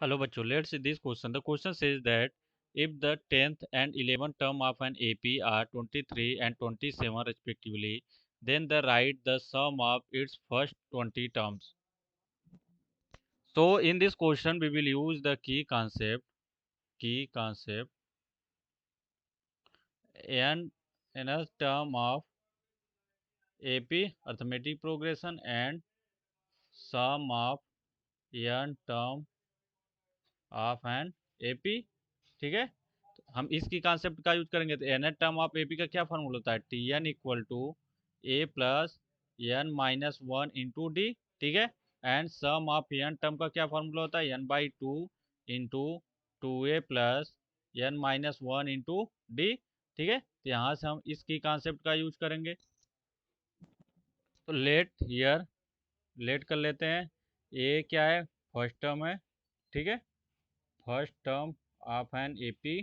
Hello, bachcho. Let's see this question. The question says that if the 10th and 11th term of an AP are 23 and 27 respectively, then write the sum of its first 20 terms. So in this question, we will use the key concept, and a term of AP arithmetic progression and sum of n term of an AP. ठीक है, हम इसकी concept का use करेंगे। तो N terms of AP का क्या formula होता है, t n equal to a plus n minus one into D. ठीक है, and sum of n term का क्या फॉर्मूला होता है, n by two into two a plus n minus one into D. ठीक है, तो यहाँ से हम इसकी कॉन्सेप्ट का यूज करेंगे। तो लेट कर लेते हैं। ए क्या है, फर्स्ट टर्म है। ठीक है, first term of an AP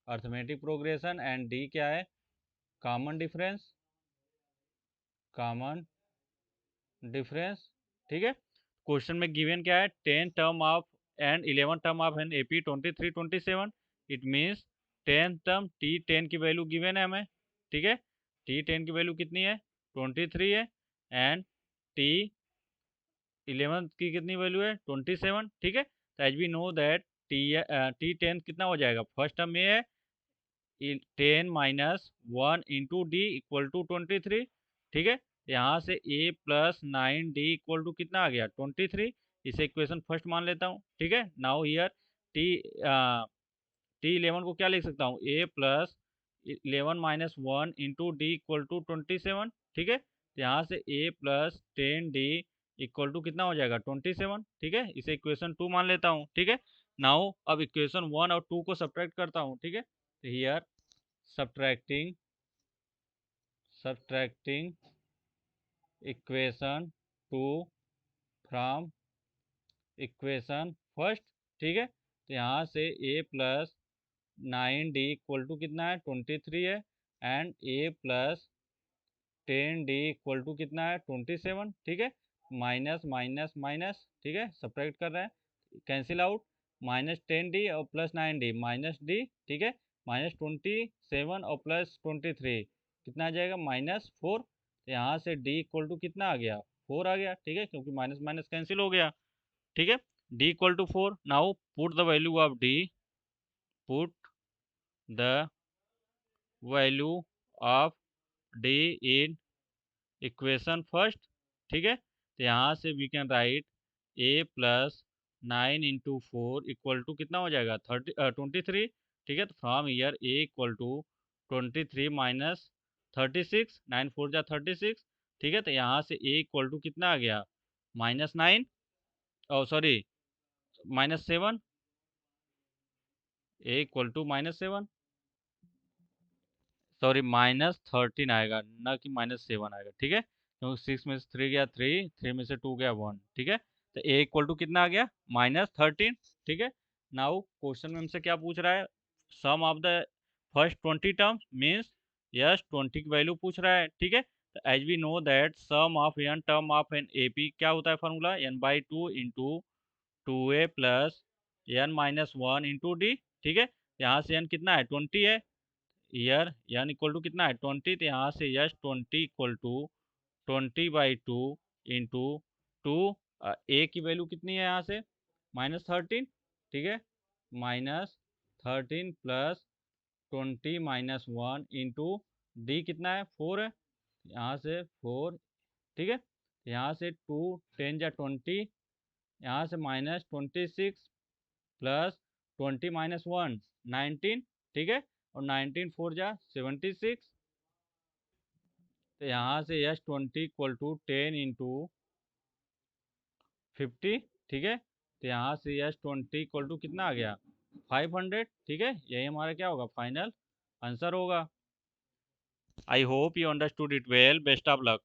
arithmetic progression, and D क्या है, कॉमन डिफरेंस। ठीक है, क्वेश्चन में गिवन क्या है, 10 term of and 11 term of an AP 23 27। It means 10 term T 10 की वैल्यू गिवन है हमें। ठीक है, टी 10 की वैल्यू कितनी है, 23 है, एंड टी 11 की कितनी वैल्यू है, 27। ठीक है, तो as we know that t 10 कितना हो जाएगा, फर्स्ट टर्म में है 10 minus one into d equal to 23। ठीक है, यहाँ से a plus nine d equal to कितना आ गया, 23। इसे इक्वेशन फर्स्ट मान लेता हूँ। ठीक है, नाउ हियर टी टी 11 को क्या लिख सकता हूँ, a plus 11 minus one into d equal to 27। ठीक है, तो यहाँ से a plus 10d equal to कितना हो जाएगा, 27। ठीक है, इसे इक्वेशन टू मान लेता हूँ। ठीक है, नाउ अब इक्वेशन वन और टू को सब्ट्रैक्ट करता हूँ। ठीक है, तो here subtracting equation 2 from equation first. ठीक है, तो यहाँ से a plus nine d equal to कितना है, 23 है, and a plus 10d equal to कितना है, 27। ठीक है, माइनस माइनस माइनस। ठीक है, सब्ट्रैक्ट कर रहे हैं, कैंसिल आउट, -10d और +9d -d। ठीक है, -27 और +23 कितना आ जाएगा, -4। यहाँ से d इक्वल टू कितना आ गया, 4 आ गया। ठीक है, क्योंकि माइनस माइनस कैंसिल हो गया। ठीक है, d equal to 4। Now put the value of d, put the value of d in equation first. ठीक है, तो यहाँ से we can write a plus nine into four equal to कितना हो जाएगा, 23। ठीक है, तो from here a equal to 23 minus 36, nine four जा 36। ठीक है, तो यहाँ से a इक्वल टू कितना आ गया, -9, oh sorry -7, a equal to -7, sorry -13 आएगा, ना कि -7 आएगा। ठीक है, क्योंकि 6 में से 3 गया 3, 3 में से 2 गया 1। ठीक है, तो a इक्वल टू कितना आ गया, -13। ठीक है, नाउ क्वेश्चन में हमसे क्या पूछ रहा है, sum of the first 20 terms, means S 20 की वैल्यू पूछ रहा है। ठीक है, तो as we know that sum of n terms of an AP क्या होता है, formula n/2 into 2a plus n minus one into D. ठीक है, यहाँ से n कितना है, 20 है, ईयर n इक्वल टू कितना है, 20। तो यहाँ से S 20 equal to 20/2 into two, a की वैल्यू कितनी है यहाँ से, -13। ठीक है, -13 plus 20 minus one into D कितना है, 4 है, यहाँ से 4। ठीक है, यहाँ से 2 10 जा 20, यहाँ से -26 प्लस 20 माइनस वन 19। ठीक है, और 19 4 जा 76। तो यहाँ से यस 20 इक्वल टू 10 इंटू 50। ठीक है, तो यहाँ से यस 20 इक्वल टू कितना आ गया, 500। ठीक है, यही हमारा क्या होगा, फाइनल आंसर होगा। I hope you understood it well, best of luck.